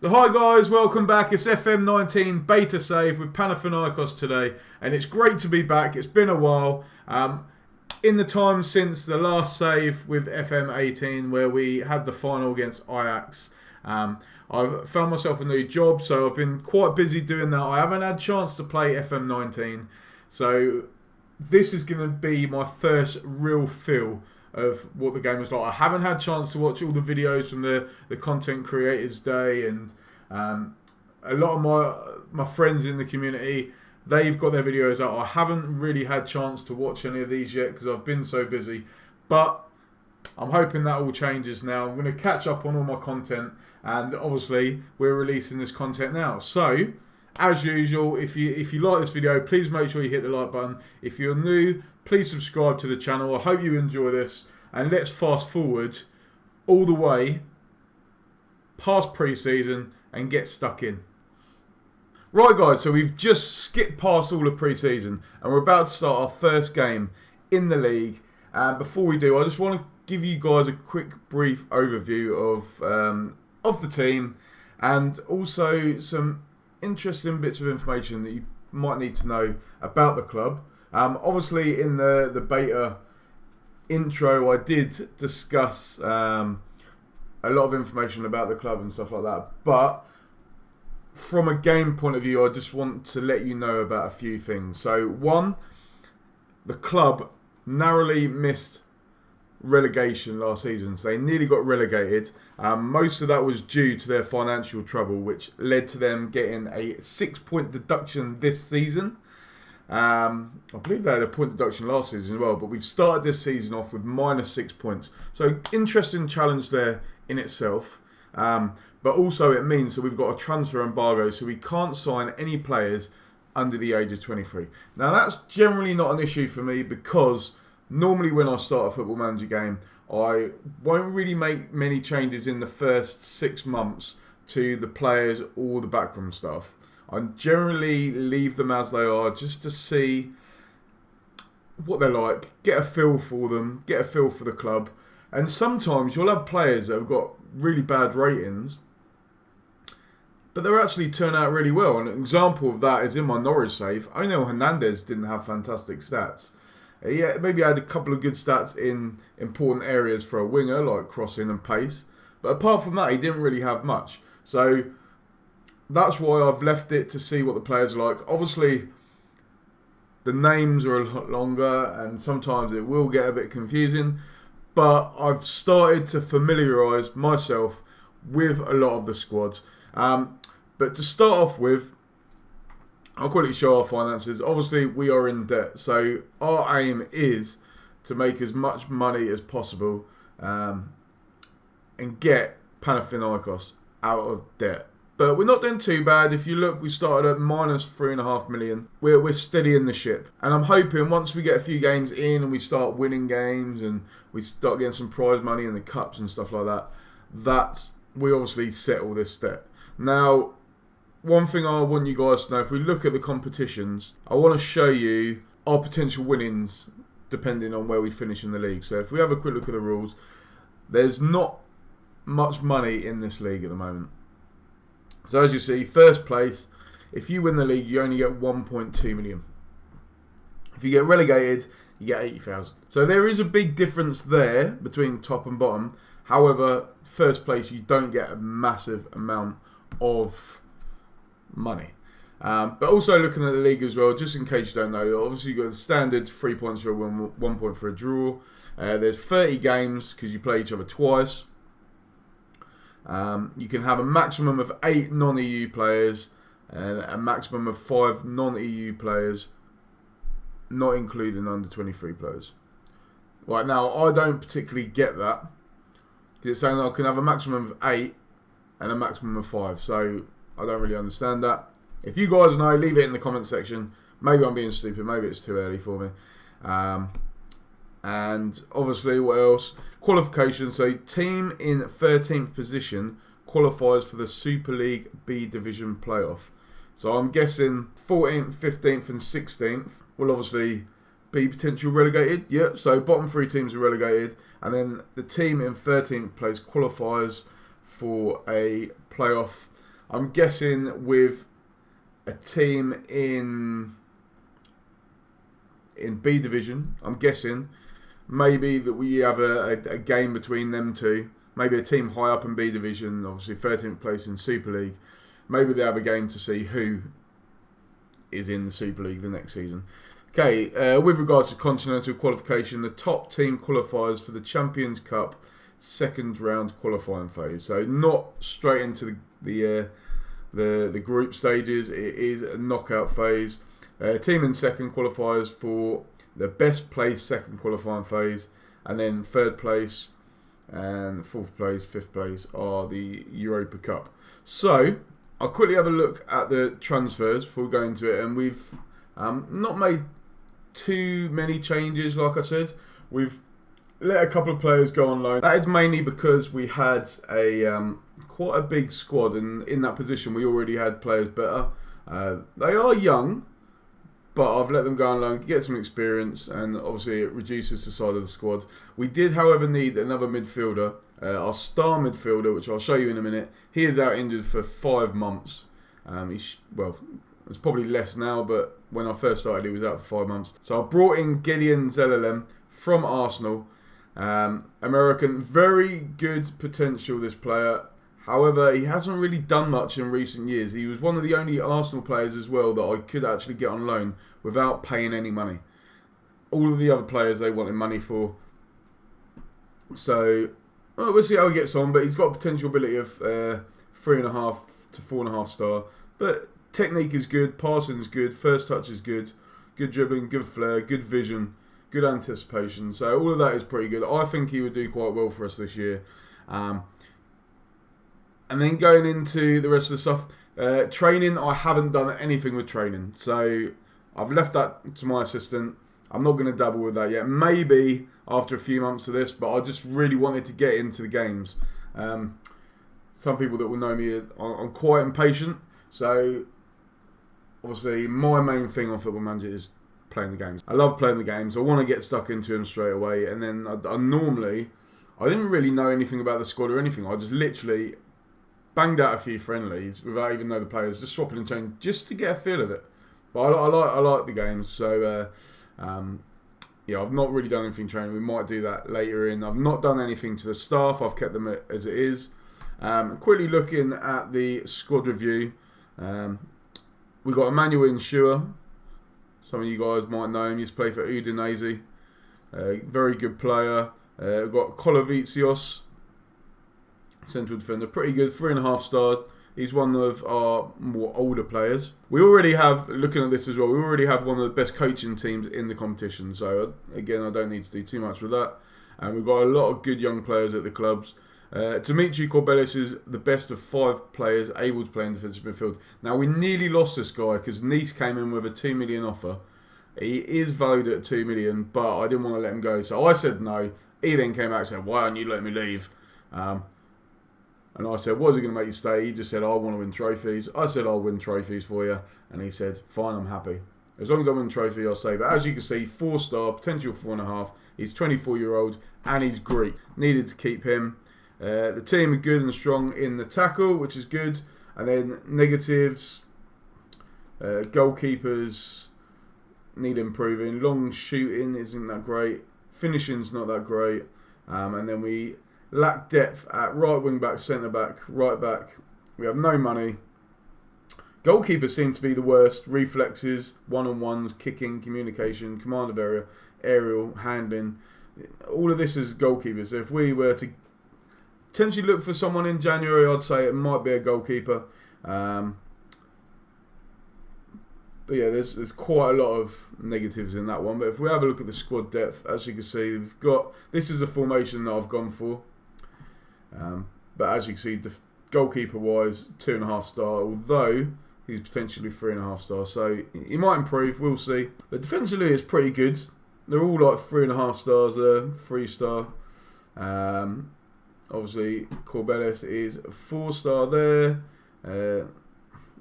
Hi guys, welcome back. It's FM19 Beta Save with Panathinaikos today, and it's great to be back. It's been a while. In the time since the last save with FM18 where we had the final against Ajax, I've found myself a new job, so I've been quite busy doing that. I haven't had a chance to play FM19, so this is going to be my first real feel of what the game is like. I haven't had a chance to watch all the videos from the Content Creators Day, and a lot of my friends in the community, they've got their videos out. I haven't really had a chance to watch any of these yet because I've been so busy, but I'm hoping that all changes now. I'm going to catch up on all my content, and obviously we're releasing this content now. So as usual, if you like this video, please make sure you hit the like button. If you're new, please subscribe to the channel. I hope you enjoy this, and let's fast forward all the way past pre-season and get stuck in. Right guys, so we've just skipped past all of pre-season and we're about to start our first game in the league. And before we do, I just want to give you guys a quick brief overview of the team, and also some interesting bits of information that you might need to know about the club. Obviously in the beta intro I did discuss a lot of information about the club and stuff like that, but from a game point of view I just want to let you know about a few things. So one, the club narrowly missed relegation last season, so they nearly got relegated. Most of that was due to their financial trouble, which led to them getting a 6-point deduction this season. I believe they had a point deduction last season as well, but we've started this season off with -6 points. So interesting challenge there in itself. But also it means that we've got a transfer embargo, so we can't sign any players under the age of 23. Now that's generally not an issue for me, because normally when I start a Football Manager game, I won't really make many changes in the first 6 months to the players or the backroom stuff. I generally leave them as they are just to see what they're like, get a feel for them, get a feel for the club. And sometimes you'll have players that have got really bad ratings, but they'll actually turn out really well. And an example of that is in my Norwich save. I know Hernandez didn't have fantastic stats. Yeah, maybe had a couple of good stats in important areas for a winger, like crossing and pace. But apart from that, he didn't really have much. So that's why I've left it to see what the players are like. Obviously, the names are a lot longer and sometimes it will get a bit confusing. But I've started to familiarise myself with a lot of the squads. But to start off with, I'll quickly show our finances. Obviously, we are in debt. So our aim is to make as much money as possible and get Panathinaikos out of debt. But we're not doing too bad. If you look, we started at -3.5 million. We're steadying the ship. And I'm hoping once we get a few games in and we start winning games and we start getting some prize money in the cups and stuff like that, that we obviously settle this debt. Now, one thing I want you guys to know, if we look at the competitions, I want to show you our potential winnings depending on where we finish in the league. So if we have a quick look at the rules, there's not much money in this league at the moment. So as you see, first place, if you win the league, you only get 1.2 million. If you get relegated, you get 80,000. So there is a big difference there between top and bottom. However, first place, you don't get a massive amount of money. But also looking at the league as well, just in case you don't know, obviously you've got the standard 3 points for a win, 1 point for a draw. There's 30 games because you play each other twice. You can have a maximum of 8 non-EU players and a maximum of 5 non-EU players, not including under 23 players. Right, now I don't particularly get that, because it's saying that I can have a maximum of 8 and a maximum of 5, so I don't really understand that. If you guys know, leave it in the comment section. Maybe I'm being stupid, maybe it's too early for me. And obviously, what else? Qualifications. So team in 13th position qualifies for the Super League B Division playoff. So I'm guessing 14th, 15th and 16th will obviously be potential relegated. Yeah, so bottom 3 teams are relegated. And then the team in 13th place qualifies for a playoff I'm guessing with a team in B division, I'm guessing maybe that we have a game between them two. Maybe a team high up in B division, obviously 13th place in Super League. Maybe they have a game to see who is in the Super League the next season. Okay, with regards to Continental Qualification, the top team qualifies for the Champions Cup second round qualifying phase. So not straight into the group stages. It is a knockout phase. Team in second qualifies for the best place second qualifying phase, and then third place and fourth place, fifth place are the Europa Cup. So I'll quickly have a look at the transfers before we go into it, and we've not made too many changes. Like I said, we've let a couple of players go on loan. That is mainly because we had a quite a big squad, and in that position we already had players better. They are young, but I've let them go on loan, get some experience, and obviously it reduces the size of the squad. We did, however, need another midfielder. Our star midfielder, which I'll show you in a minute, he is out injured for 5 months. It's probably less now, but when I first started, he was out for 5 months. So I brought in Gideon Zelalem from Arsenal. American, very good potential, this player. However, he hasn't really done much in recent years. He was one of the only Arsenal players as well that I could actually get on loan without paying any money. All of the other players they wanted money for. So, well, we'll see how he gets on, but he's got a potential ability of 3.5 to 4.5 star. But technique is good, passing is good, first touch is good, good dribbling, good flair, good vision, good anticipation. So all of that is pretty good. I think he would do quite well for us this year. And then going into the rest of the stuff, training, I haven't done anything with training. So I've left that to my assistant. I'm not going to dabble with that yet. Maybe after a few months of this, but I just really wanted to get into the games. Some people that will know me, I'm quite impatient. So obviously my main thing on Football Manager is playing the games. I love playing the games. I want to get stuck into them straight away. And then I didn't really know anything about the squad or anything. I just literally banged out a few friendlies without even knowing the players, just swapping and changing just to get a feel of it. But I like the games, so I've not really done anything training. We might do that later in. I've not done anything to the staff. I've kept them as it is. Quickly looking at the squad review, we got Emmanuel Insua. Some of you guys might know him. He's played for Udinese. Very good player. We've got Kolovicios, central defender, pretty good, 3.5 star. He's one of our more older players. We already have, looking at this as well, we already have one of the best coaching teams in the competition. So again, I don't need to do too much with that. And we've got a lot of good young players at the clubs. Dimitri Corbelis is the best of 5 players able to play in defensive midfield. Now, we nearly lost this guy because Nice came in with a 2 million offer. He is valued at 2 million, but I didn't want to let him go. So I said no. He then came out and said, "Why aren't you letting me leave?" And I said, "What is it going to make you stay?" He just said, "I want to win trophies." I said, "I'll win trophies for you." And he said, "Fine, I'm happy. As long as I win a trophy, I'll stay." But as you can see, 4 star, potential 4.5. He's 24-year-old and he's Greek. Needed to keep him. The team are good and strong in the tackle, which is good. And then negatives, goalkeepers need improving. Long shooting isn't that great. Finishing's not that great. And then we lack depth at right wing back, centre back, right back. We have no money. Goalkeepers seem to be the worst. Reflexes, one-on-ones, kicking, communication, command of area, aerial, handling. All of this is goalkeepers. So if we were to potentially look for someone in January, I'd say it might be a goalkeeper. But yeah, there's quite a lot of negatives in that one. But if we have a look at the squad depth, as you can see, we've got, this is the formation that I've gone for. But as you can see, goalkeeper-wise, 2.5 star, although he's potentially 3.5 star. So he might improve, we'll see. But defensively, it's pretty good. They're all like 3.5 stars there, 3 star. Obviously, Corbelis is 4 star there.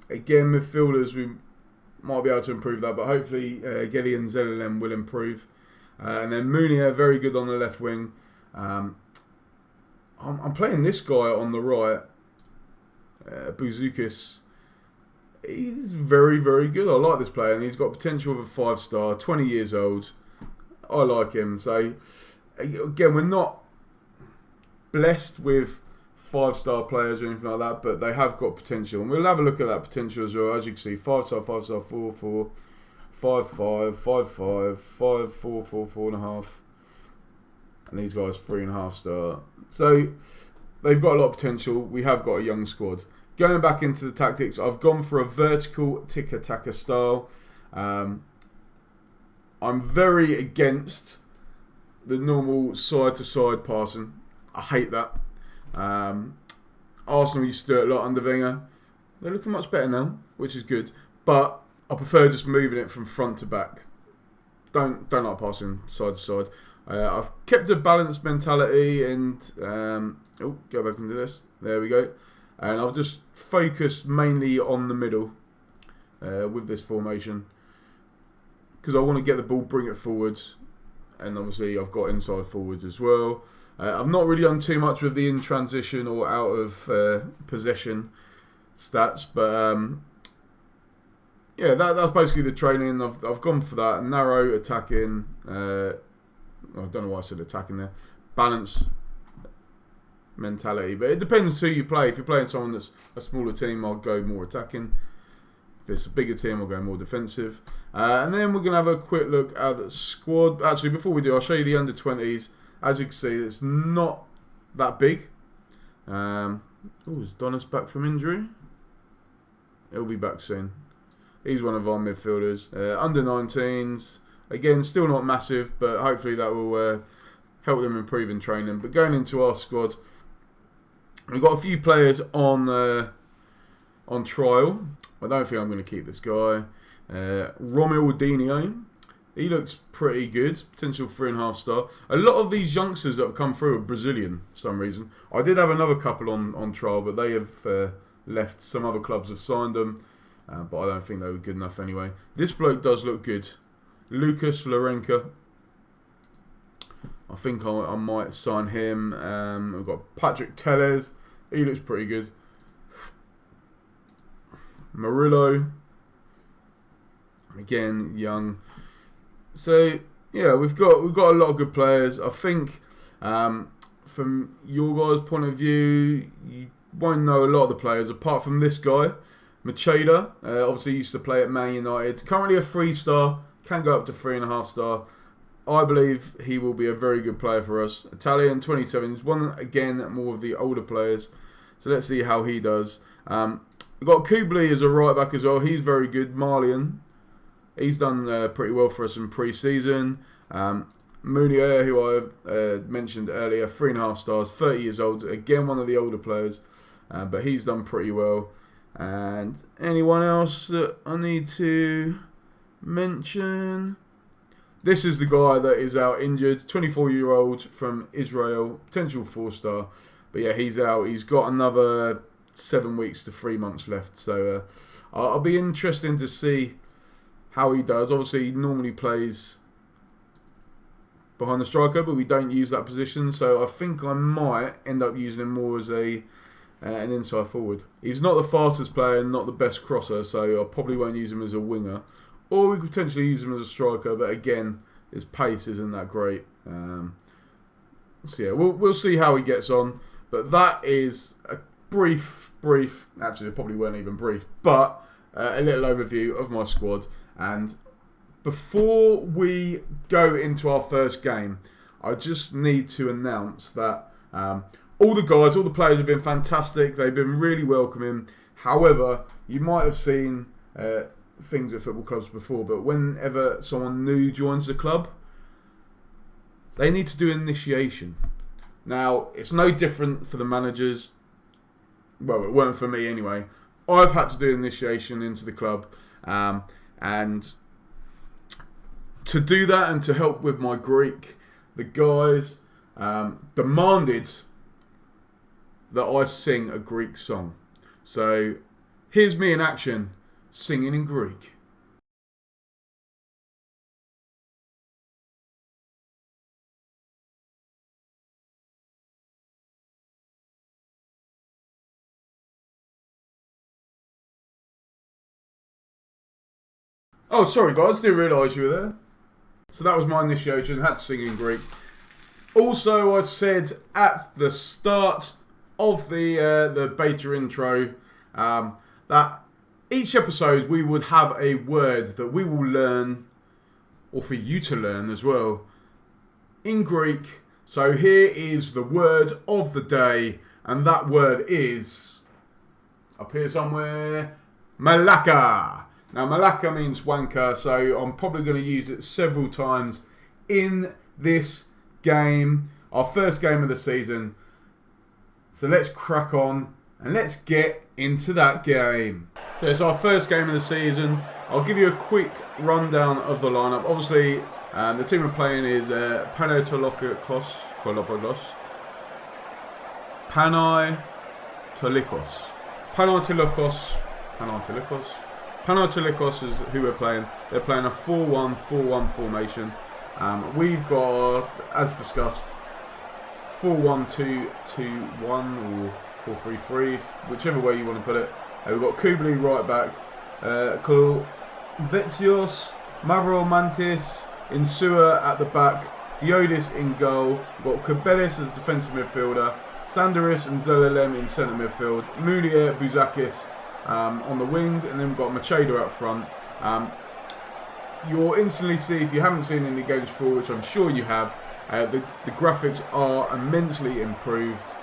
Again, midfielders, we might be able to improve that, but hopefully Gideon Zelalem will improve. And then Munier, very good on the left wing. I'm playing this guy on the right. Bouzoukas, he's very, very good. I like this player, and he's got potential of a 5-star, 20 years old. I like him. So, again, we're not blessed with 5-star players or anything like that, but they have got potential. And we'll have a look at that potential as well. As you can see, 5-star, 5-star, 4-4, 5-5, 5-5, 5-4, 4, 4.5. And these guys 3.5-star. So they've got a lot of potential. We have got a young squad. Going back into the tactics, I've gone for a vertical tiki-taka style. I'm very against the normal side-to-side passing. I hate that. Arsenal used to do it a lot under Wenger. They're looking much better now, which is good. But I prefer just moving it from front to back. Don't like passing side to side. I've kept a balanced mentality and go back into this. There we go. And I've just focused mainly on the middle with this formation because I want to get the ball, bring it forwards, and obviously I've got inside forwards as well. I've not really done too much with the in transition or out of possession stats, but yeah, that's basically the training. I've gone for that narrow attacking. I don't know why I said attacking there. Balance mentality, but it depends who you play. If you're playing someone that's a smaller team, I'll go more attacking. If it's a bigger team, I'll go more defensive. And then we're going to have a quick look at the squad. Actually, before we do, I'll show you the under-20s. As you can see, it's not that big. Is Donis back from injury? He'll be back soon. He's one of our midfielders. Under-19s. Again, still not massive, but hopefully that will help them improve in training. But going into our squad, we've got a few players on trial. I don't think I'm going to keep this guy. Romildinho. He looks pretty good. Potential 3.5-star. A lot of these youngsters that have come through are Brazilian for some reason. I did have another couple on trial, but they have left. Some other clubs have signed them, but I don't think they were good enough anyway. This bloke does look good. Lucas Lorenka. I think I might sign him. We've got Patrick Tellez. He looks pretty good. Murillo. Again, young. So yeah, we've got a lot of good players. I think from your guys' point of view, you won't know a lot of the players apart from this guy, Macheda. Obviously used to play at Man United. Currently a 3-star. Can go up to 3.5-star. I believe he will be a very good player for us. Italian, 27. He's one, again, more of the older players. So let's see how he does. We've got Kubli as a right back as well. He's very good. Malian. He's done pretty well for us in pre-season. Munier, who I mentioned earlier, 3.5 stars, 30 years old. Again, one of the older players. But he's done pretty well. And anyone else that I need to mention? This is the guy that is out injured, 24-year-old from Israel, potential 4-star. But yeah, he's out. He's got another 7 weeks to 3 months left. So I'll be interested to see how he does. Obviously, he normally plays behind the striker, but we don't use that position. So I think I might end up using him more as an inside forward. He's not the fastest player and not the best crosser, so I probably won't use him as a winger. Or we could potentially use him as a striker, but again, his pace isn't that great. So yeah, we'll see how he gets on. But that is a brief, actually it probably weren't even brief, but a little overview of my squad. And before we go into our first game, I just need to announce that all the players have been fantastic. They've been really welcoming. However, you might have seen things at football clubs before, but whenever someone new joins the club, they need to do initiation. Now, it's no different for the managers. Well, it weren't for me anyway. I've had to do initiation into the club, and to do that and to help with my Greek, the guys demanded that I sing a Greek song. So here's me in action, singing in Greek. Oh, sorry guys, didn't realise you were there. So that was my initiation, had to sing in Greek. Also, I said at the start of the beta intro that each episode we would have a word that we will learn, or for you to learn as well, in Greek. So here is the word of the day, and that word is, up here somewhere, malaka. Now malaka means wanker, so I'm probably going to use it several times in this game, our first game of the season. So let's crack on and let's get into that game. So it's our first game of the season. I'll give you a quick rundown of the lineup. Obviously, the team we're playing is Panathinaikos is who we're playing. They're playing a 4-1-4-1 formation. We've got, as discussed, 4-1-2-2-1 or 4-3-3, whichever way you want to put it. We've got Kubli right back, Vetzios, Mavromantis, Insua at the back, Diodis in goal. We've got Kabelis as a defensive midfielder, Sandaris and Zelalem in centre midfield, Mulia, Bouzakis on the wings, and then we've got Machado up front. You'll instantly see, if you haven't seen any games before, which I'm sure you have, the graphics are immensely improved.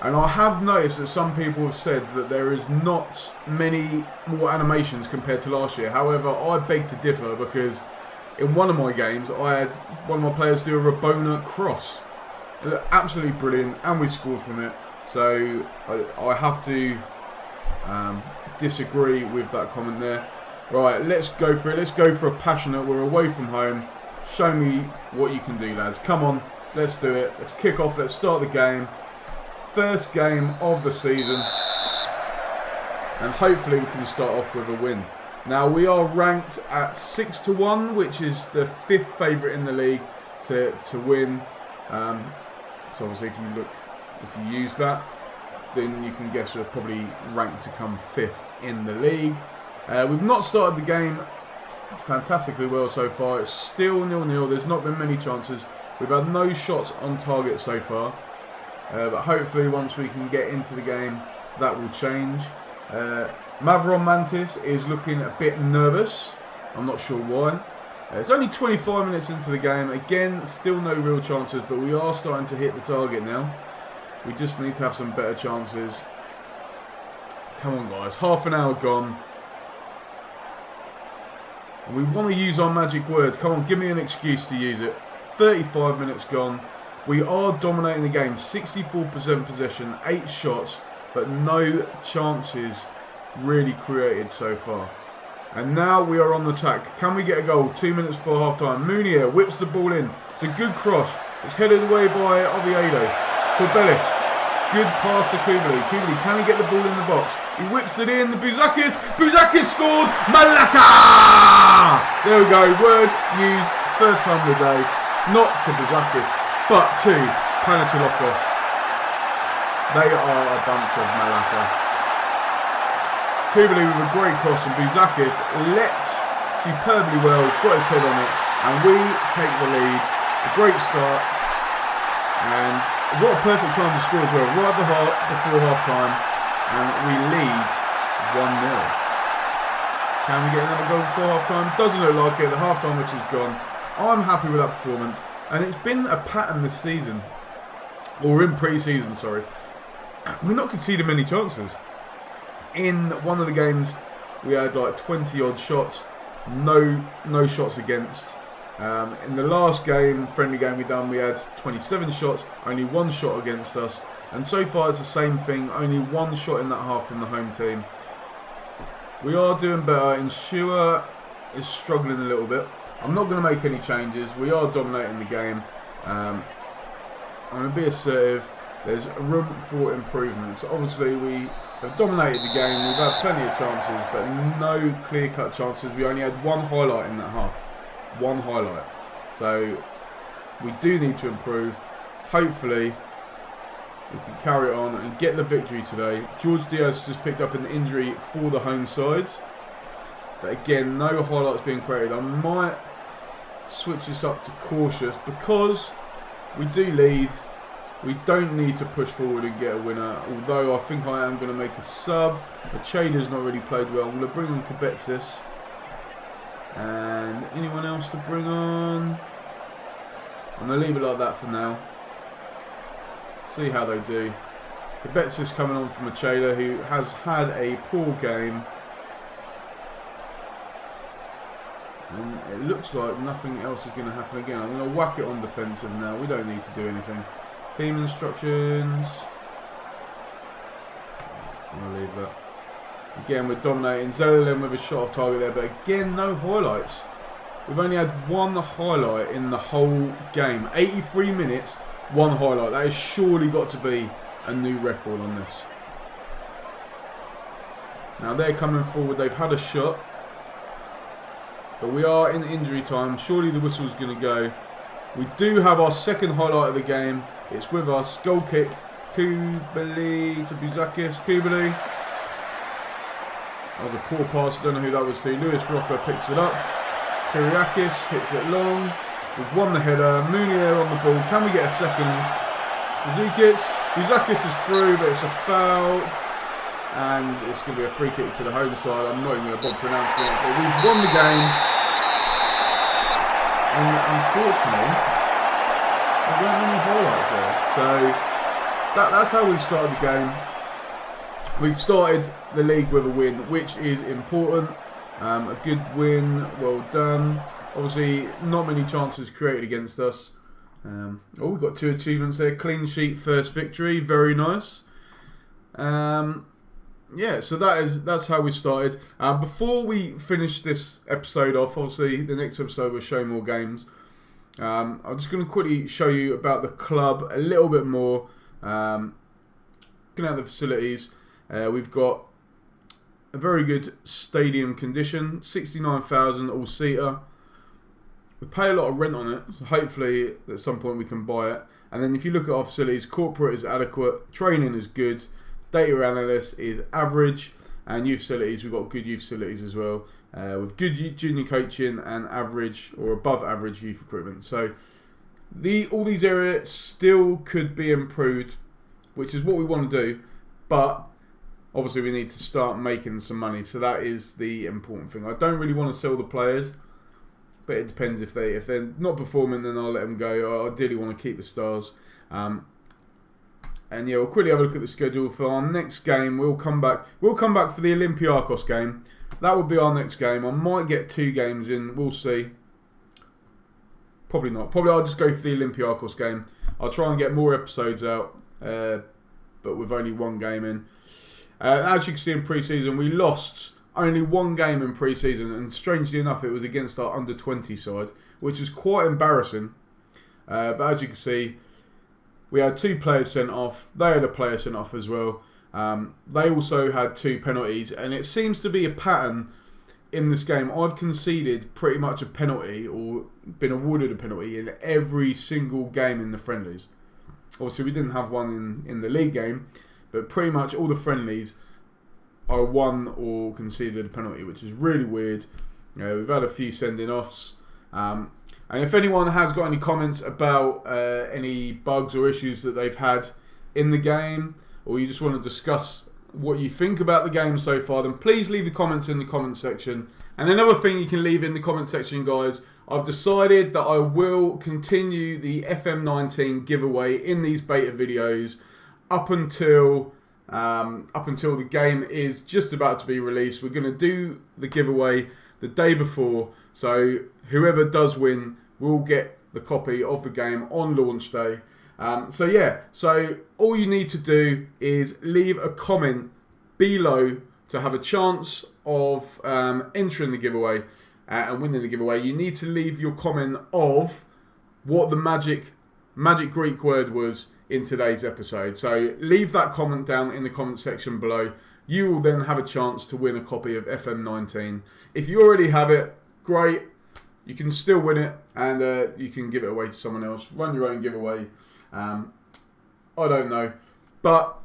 And I have noticed that some people have said that there is not many more animations compared to last year. However, I beg to differ, because in one of my games, I had one of my players do a Rabona cross. It looked absolutely brilliant, and we scored from it. So I have to disagree with that comment there. Right, let's go for it. Let's go for a passionate. We're away from home. Show me what you can do, lads. Come on, let's do it. Let's kick off. Let's start the game. First game of the season, and hopefully we can start off with a win. Now we are ranked at 6-1, which is the 5th favourite in the league to win. So obviously, if you use that, then you can guess we're probably ranked to come 5th in the league. We've not started the game fantastically well so far. It's still 0-0. There's not been many chances. We've had no shots on target so far. But hopefully once we can get into the game, that will change. Mavron Mantis is looking a bit nervous. I'm not sure why. It's only 25 minutes into the game. Again, still no real chances, but we are starting to hit the target now. We just need to have some better chances. Come on, guys. Half an hour gone. We want to use our magic word. Come on, give me an excuse to use it. 35 minutes gone. We are dominating the game. 64% possession, 8 shots, but no chances really created so far. And now we are on the attack. Can we get a goal? 2 minutes before half time. Munia whips the ball in. It's a good cross. It's headed away by Oviedo. Corbelis. Good pass to Kubli. Kubli, can he get the ball in the box? He whips it in. Bouzakis. Bouzakis scored. Malaka! There we go. Word used. First time of the day. Not to Bouzakis, but to Panathinaikos. They are a bunch of Malaka. Kubli with a great cross, and Bouzakis leapt superbly well, got his head on it, and we take the lead. A great start, and what a perfect time to score as well, right before half time, and we lead 1-0. Can we get another goal before half time? Doesn't look like it. The half time whistle's gone. I'm happy with that performance, and it's been a pattern this season, or in pre-season, sorry. We're not conceding many chances. In one of the games, we had like 20 odd shots, no shots against. In the last game, friendly game we done, we had 27 shots, only 1 shot against us. And so far it's the same thing, only 1 shot in that half from the home team. We are doing better. Insua is struggling a little bit. I'm not going to make any changes. We are dominating the game. I'm going to be assertive. There's room for improvement. So obviously we have dominated the game. We've had plenty of chances, but no clear-cut chances. We only had 1 highlight in that half. 1 highlight. So we do need to improve. Hopefully we can carry on and get the victory today. George Diaz just picked up an injury for the home side. But again, no highlights being created. I might switch this up to cautious because we do lead. We don't need to push forward and get a winner. Although I think I am going to make a sub. Macheda's not really played well. I'm going to bring on Kubetsis. And anyone else to bring on? I'm going to leave it like that for now. See how they do. Kubetsis coming on for Macheda, who has had a poor game. And it looks like nothing else is going to happen again. I'm going to whack it on defensive now. We don't need to do anything. Team instructions. I'll leave that. Again, we're dominating. Zellerlin with a shot off target there. But again, no highlights. We've only had one highlight in the whole game. 83 minutes, one highlight. That has surely got to be a new record on this. Now they're coming forward. They've had a shot. But we are in injury time. Surely the whistle's going to go. We do have our second highlight of the game. It's with us. Goal kick. Kubeli to Buzakis. Kubeli. That was a poor pass. I don't know who that was to. Lewis Rocker picks it up. Kyriakis hits it long. We've won the header. Munier on the ball. Can we get a second? Buzakis is through, but it's a foul. And it's going to be a free kick to the home side. I'm not even going to bother pronouncing it. But we've won the game. And unfortunately, there weren't many highlights there. So that's how we've started the game. We've started the league with a win, which is important. A good win, well done. Obviously, not many chances created against us. We've got 2 achievements there. Clean sheet, first victory, very nice. Yeah, so that's how we started. Before we finish this episode off, obviously the next episode will show more games. I'm just going to quickly show you about the club a little bit more. Looking at the facilities, we've got a very good stadium condition, 69,000 all-seater. We pay a lot of rent on it, so hopefully at some point we can buy it. And then if you look at our facilities, corporate is adequate, training is good, data analyst is average, and youth facilities, we've got good youth facilities as well, with good junior coaching and average or above average youth recruitment. So all these areas still could be improved, which is what we want to do, but obviously we need to start making some money, so that is the important thing. I don't really want to sell the players, but it depends. If they're not performing, then I'll let them go. I ideally want to keep the stars. And yeah, we'll quickly have a look at the schedule for our next game. We'll come back for the Olympiakos game. That will be our next game. I might get 2 games in. We'll see. Probably not. Probably I'll just go for the Olympiakos game. I'll try and get more episodes out, but with only 1 game in. As you can see in pre-season, we lost only 1 game in pre-season, and strangely enough, it was against our under-20 side, which is quite embarrassing. But as you can see, we had 2 players sent off. They had a player sent off as well. They also had 2 penalties, and it seems to be a pattern in this game. I've conceded pretty much a penalty or been awarded a penalty in every single game in the friendlies. Obviously, we didn't have one in the league game, but pretty much all the friendlies are won or conceded a penalty, which is really weird. We've had a few sending offs. And if anyone has got any comments about any bugs or issues that they've had in the game, or you just want to discuss what you think about the game so far, then please leave the comments in the comment section. And another thing you can leave in the comment section, guys, I've decided that I will continue the FM19 giveaway in these beta videos up until the game is just about to be released. We're going to do the giveaway the day before, so whoever does win will get the copy of the game on launch day. So all you need to do is leave a comment below to have a chance of entering the giveaway and winning the giveaway. You need to leave your comment of what the magic Greek word was in today's episode. So leave that comment down in the comment section below. You will then have a chance to win a copy of FM19. If you already have it, great. You can still win it, and you can give it away to someone else. Run your own giveaway. I don't know. But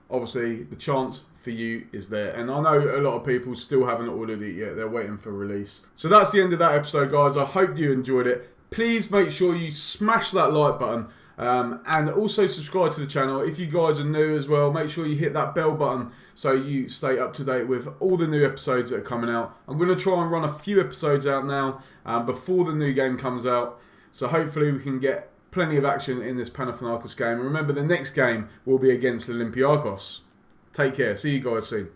obviously the chance for you is there. And I know a lot of people still haven't ordered it yet. They're waiting for release. So that's the end of that episode, guys. I hope you enjoyed it. Please make sure you smash that like button. And also subscribe to the channel. If you guys are new as well, make sure you hit that bell button so you stay up to date with all the new episodes that are coming out. I'm going to try and run a few episodes out now before the new game comes out. So hopefully we can get plenty of action in this Panathinaikos game. And remember, the next game will be against Olympiacos. Take care. See you guys soon.